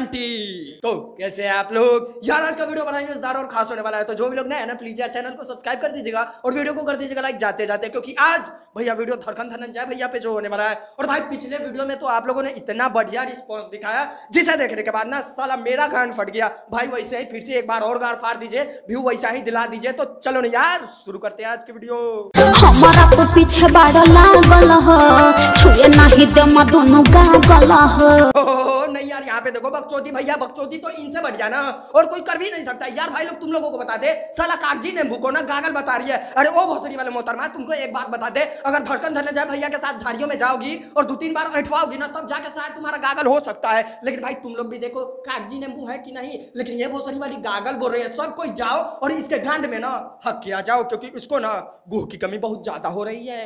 Aunty. तो कैसे हैं आप लोग यार, आज का वीडियो बड़ा मजेदार और खास होने वाला है। तो जो भी लोग नए हैं ना, प्लीज यार चैनल को सब्सक्राइब कर दीजिएगा और वीडियो को कर दीजिएगा लाइक जाते जाते, क्योंकि आज भैया वीडियो धड़कन धनंजय भैया पे जो होने वाला है। और भाई पिछले वीडियो में तो आप लोगों ने इतना बढ़िया रिस्पॉन्स दिखाया, जिसे देखने के बाद ना साला मेरा गांड फट गया। भाई वैसे ही फिर से एक बार और गांड फाड़ दीजिए, व्यू वैसा ही दिला दीजिए। तो चलो ना यार शुरू करते हैं आज की वीडियो। हमारा तो पीछे बड़ा लागल हो, छुए नहीं दम दोनों गागल हो। नहीं यार, यहाँ पे देखो बकचोदी भैया, बकचोदी तो इनसे बढ़िया ना और कोई कर भी नहीं सकता यार। भाई लोग तुम लोगों को बता दे, साला कागजी नींबू को ना गागल बता रही है। अरे ओ भोसड़ी वाले मोहतरमा, तुमको एक बात बता दे, अगर धड़कन धनंजय भैया के साथ झाड़ियों में जाओगी और 2-3 बार ऐठवाओगी ना, तब जाके शायद तुम्हारा गागल हो सकता है। लेकिन भाई तुम लोग भी देखो कागजी नींबू है कि नहीं, लेकिन ये भोसड़ी वाली गागल बोल रही है। सब कोई जाओ और इसके गांड में ना हक किया जाओ, क्योंकि इसको ना गुह की कमी बहुत ज्यादा हो रही है।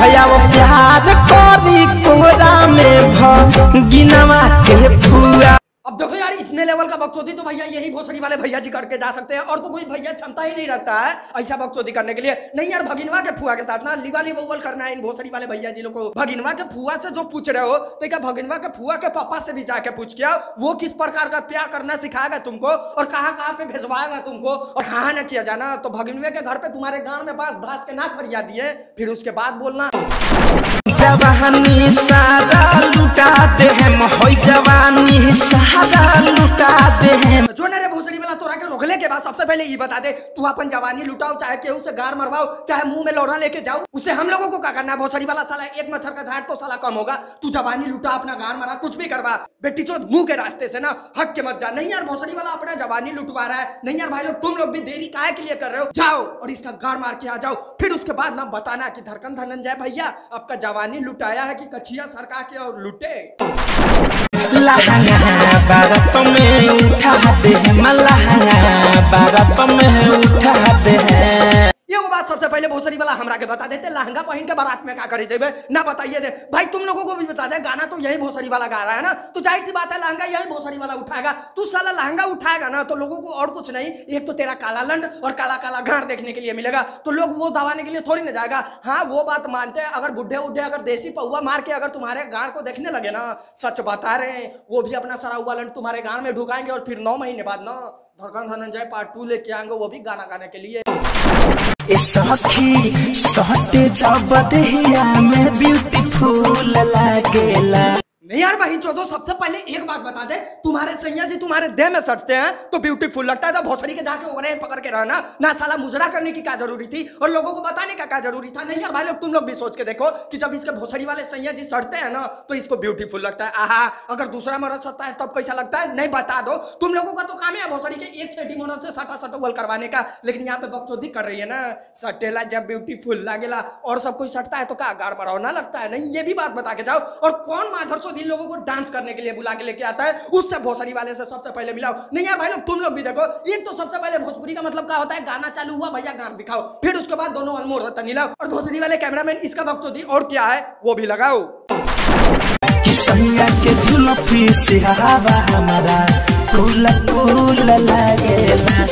भैया वो प्यार करी कोरा में भगिनवा के फुआ। अब देखो यार, इतने लेवल का बकचोदी तो भैया यही भोसड़ी वाले भैया जी करके जा सकते हैं, और तो कोई भैया क्षमता ही नहीं रखता है ऐसा बकचोदी करने के लिए। नहीं यार, भगिनवा के फुआ के साथ ना लिवाली वोवल करना है इन भोसड़ी वाले भैया जी लोग को। भगिनवा के फुआ से जो पूछ रहे हो, तो क्या भगिनवा के फुआ के पापा से भी जाके पूछ के आओ, वो किस प्रकार का प्यार करना सिखाएगा तुमको और कहाँ कहाँ पे भेजवाएगा तुमको और कहाँ न किया जाना। तो भगिनवे के घर पे तुम्हारे गांव में बांस धास के ना फरिया दिए, फिर उसके बाद बोलना जवानी सारा लुटा दे हम, होई जवानी सारा लुटा दे हम। जो ना रे भोसड़ी वाला, तोरा के रोकले के बाद सबसे पहले ये बता दे, तू अपन जवानी लुटाओ, चाहे केहू से गार मरवाओ, चाहे मुंह में लोढ़ा लेके जाओ, उससे हम लोगों को क्या करना है। भोसड़ी वाला साला एक मच्छर का झाड़ तो साला कम होगा। तू जवानी लुटा, अपना गार मरा, कुछ भी करवा, बेटी चो मुंह के रास्ते से ना हक के मत जा। नहीं यार, भोसड़ी वाला अपना जवानी लुटवा रहा है। नहीं यार भाई लोग, तुम लोग भी देरी काहे के लिए कर रहे हो? जाओ और इसका गार मार के आ जाओ, फिर उसके बाद ना बताना कि धड़कन धनंजय भैया आपका जवानी लुटाया है कि कछिया सरका के और लुटे। लहंगा बारात में उठा दे हम, लहंगा बारात में उठा दे हम। ये वो बात सबसे पहले भोसड़ी वाला हमरा के बता देते, लहंगा पहन के बारात में क्या करे जेबे ना बताइए दे। भाई तुम लोगों को भी बता दे, गाना तो यही भोसड़ी वाला गा रहा है ना, तो जाहिर सी बात है लहंगा यही भोसड़ी वाला उठाएगा। तू साला लहंगा उठाएगा ना तो लोगों को और कुछ नहीं, एक तो तेरा काला लंड और काला काला गांड देखने के लिए मिलेगा, तो लोग वो दबाने के लिए थोड़ी ना जाएगा। हाँ वो बात मानते हैं, अगर बुढ़े उड्ढे अगर देसी पौवा मार के अगर तुम्हारे गांड को देखने लगे ना, सच बता रहे हैं, वो भी अपना सरा हुआ लंड तुम्हारे गांड में ढुकाएंगे और फिर 9 महीने बाद ना धड़कन धनंजय पार्ट 2 लेके आएंगे, वो भी गाना गाने के लिए। सखी सहते जब देहिया में ब्यूटीफुल लागेला। नहीं यार भाई चौधो, सबसे पहले एक बात बता दे, तुम्हारे सैया जी तुम्हारे देह में सटते हैं तो ब्यूटीफुल लगता है। जब भोसड़ी के जाके ओरे पकड़ के रहना ना, साला मुजरा करने की क्या जरूरी थी और लोगों को बताने का क्या जरूरी था। नहीं यार भाई लोग, तुम लोग भी सोच के देखो कि जब इसके भोसड़ी वाले सैया जी सटते हैं ना तो इसको ब्यूटीफुल लगता है। आहा, अगर दूसरा मर्द सटता है तब कैसा लगता है? नहीं बता दो। तुम लोगों का तो काम है भोसड़ी के एक छेटी मर्द से सटा सटोवल करवाने का, लेकिन यहाँ पे बकचोदी कर रही है ना। सटेला जब ब्यूटीफुल लागेला और सब कोई सटता है तो क्या गाड़ मरौना लगता है? नहीं, ये भी बात बता के जाओ। और कौन माधर चौधरी लोगों को डांस करने के लिए बुला के लेके आता है, उससे भोसड़ी वाले से सबसे पहले मिलाओ। नहीं यार भाई लोग, तुम लोग भी देखो, एक तो सबसे पहले भोजपुरी का मतलब क्या होता है, गाना चालू हुआ भैया गाना दिखाओ, फिर उसके बाद दोनों अनमोल रतन मिलाओ, और भोसड़ी वाले कैमरामैन इसका बकचोदी और क्या है वो भी लगाओ। के झुलफी से हवा हमारा फूल फूल लागेला।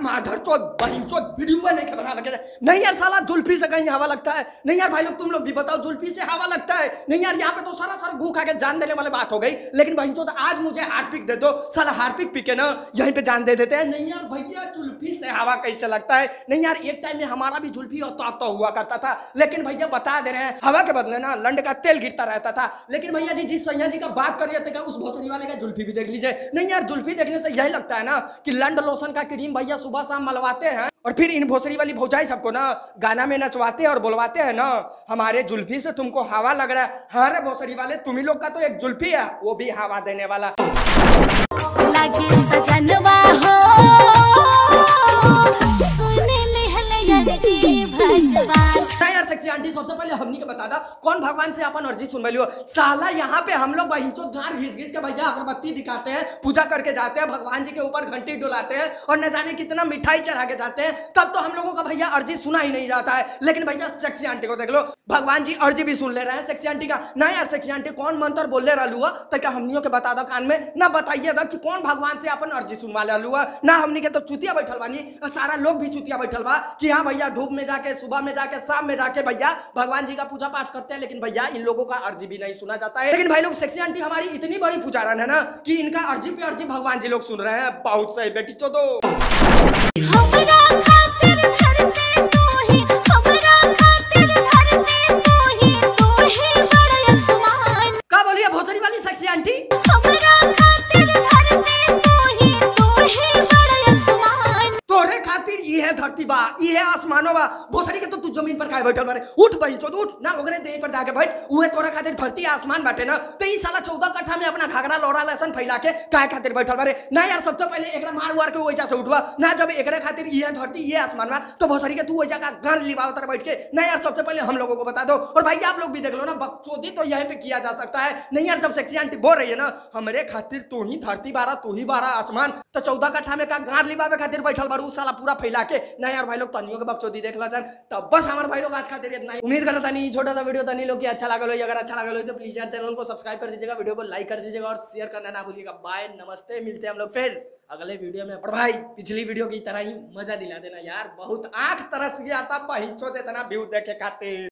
माधर चोद बहन चोद वीडियो नहीं बना लगे। नहीं यार साला जुल्फी से कहीं हवा लगता है? नहीं यार भाई लोग, तुम लोग भी बताओ, जुल्फी से हवा लगता है? नहीं यार, यहाँ पे तो सारा गू खा के जान देने वाली बात हो गई। लेकिन बहन चोद आज मुझे हार्पिक दे दो, साला हार्पिक पी के ना यहीं पे जान दे देते हैं। नहीं यार भैया, जुल्फी से हवा कैसे लगता है? नहीं यार, एक टाइम में हमारा भी जुल्फी होता हुआ करता था, लेकिन भैया बता दे रहे हैं, हवा के बदले ना लंड का तेल गिरता रहता था। लेकिन भैया जी जिस सैया जी का बात करिए थे, उस भोसड़ी वाले का जुल्फी भी देख लीजिए। नहीं यार, जुल्फी देखने से यही लगता है ना कि लंड लोशन का क्रीम भैया सुबह शाम मलवाते हैं और फिर इन भोसड़ी वाली भौजाई सबको ना गाना में नचवाते और बोलवाते हैं ना, हमारे जुल्फी से तुमको हवा लग रहा है। हाँ रे भोसड़ी वाले, तुम्ही लोग का तो एक जुल्फी है, वो भी हवा देने वाला। लगे सजनवा हो, सुन ले जी भगवान। यार सेक्सी आंटी, सबसे पहले हमनी के बता दा, कौन भगवान से अपन अर्जी सुन लियो? साला यहाँ पे हम लोग बहिंचो गार घिस घिस के भैया अगरबत्ती दिखाते हैं, पूजा करके जाते हैं, भगवान जी के ऊपर घंटी डुलाते हैं और न जाने कितना मिठाई चढ़ा के जाते हैं, तब तो हम लोगों का भैया अर्जी सुना ही नहीं जाता है। लेकिन भैया सेक्सी आंटी को देख लो, भगवान जी अर्जी भी सुन ले रहे हैं सेक्सी आंटी का। ना यार सेक्सी आंटी, कौन मंत्र बोल ले रहा तो क्या हमनियों के बता दो कान में, ना बताइएगा कि कौन भगवान से अपन अर्जी सुनवा ले लुआ ना। हमनी के तो चुतिया बैठल बानी, सारा लोग भी चुतिया बैठल बा कि हाँ भैया धूप में जाके, सुबह में जाके, शाम में जाके भैया भगवान जी का पूजा पाठ करते हैं, लेकिन भैया इन लोगों का अर्जी भी नहीं सुना जाता है। लेकिन भाई लोग सेक्सी आंटी हमारी इतनी बड़ी पुजारन है ना कि इनका अर्जी पे अर्जी भगवान जी लोग सुन रहे हैं। बहुत सही बेटी चोदो। हमरा खातिर धरती तू ही, हमरा खातिर धरती तू ही बड़ा आसमान। क्या बोलिए भोसड़ी वाली सेक्सी आंटी? हमरा खातिर धरती तू ही बड़ा आसमान। तोरे खातिर ये है धरती बा, ये है आसमानो बा। भोसड़ी के तो तू जमीन पर काहे बैठल बारे? उठ बही चोद उठ ना, ओकरे देह पर जाके बैठ। उहे तोरा खातिर धरती आसमान बाटे ना, तो ई साला 14 कट्ठा में अपना घाघरा लोरा लहसन फैला के काहे खातिर बैठल बारे? ना यार, सबसे पहले एकरा मार वार के ओइजा से उठवा ना। जब एकरे खातिर ये धरती ये आसमान बा तो भोसड़ी के तू ओइजा का गण लिबाव तर बैठ के ना यार। सबसे पहले हम लोगों को बता दो, और भाई आप लोग भी देख लो ना, बकचोदी तो यहीं पे किया जा सकता है। नहीं यार, जब सेक्सी आंटी बोल रही है ना हमरे खातिर तू ही धरती बारा तू ही बारा आसमान, तो 14 कट्ठा में का गाड़ लिबावे खातिर बैठल बारू साला पूरा फैला के ना यार। भाई लोग तनियों के बकचोदी देखला जान। तब बस हमारे भाई लोग आज खातिर इतना ही। उम्मीद करता नहीं छोटा सा वीडियो तनी लोग की अच्छा लगा हो। अगर अच्छा लगा हो तो प्लीज यार चैनल को सब्सक्राइब कर दीजिएगा, वीडियो को लाइक कर दीजिएगा और शेयर करना ना भूलिएगा। बाय, नमस्ते, मिलते हैं हम लोग फिर अगले वीडियो में। और भाई पिछली वीडियो की तरह ही मजा दिला देना यार, बहुत आंख तरस गया था बहिंचो इतना व्यू देखे खातिर।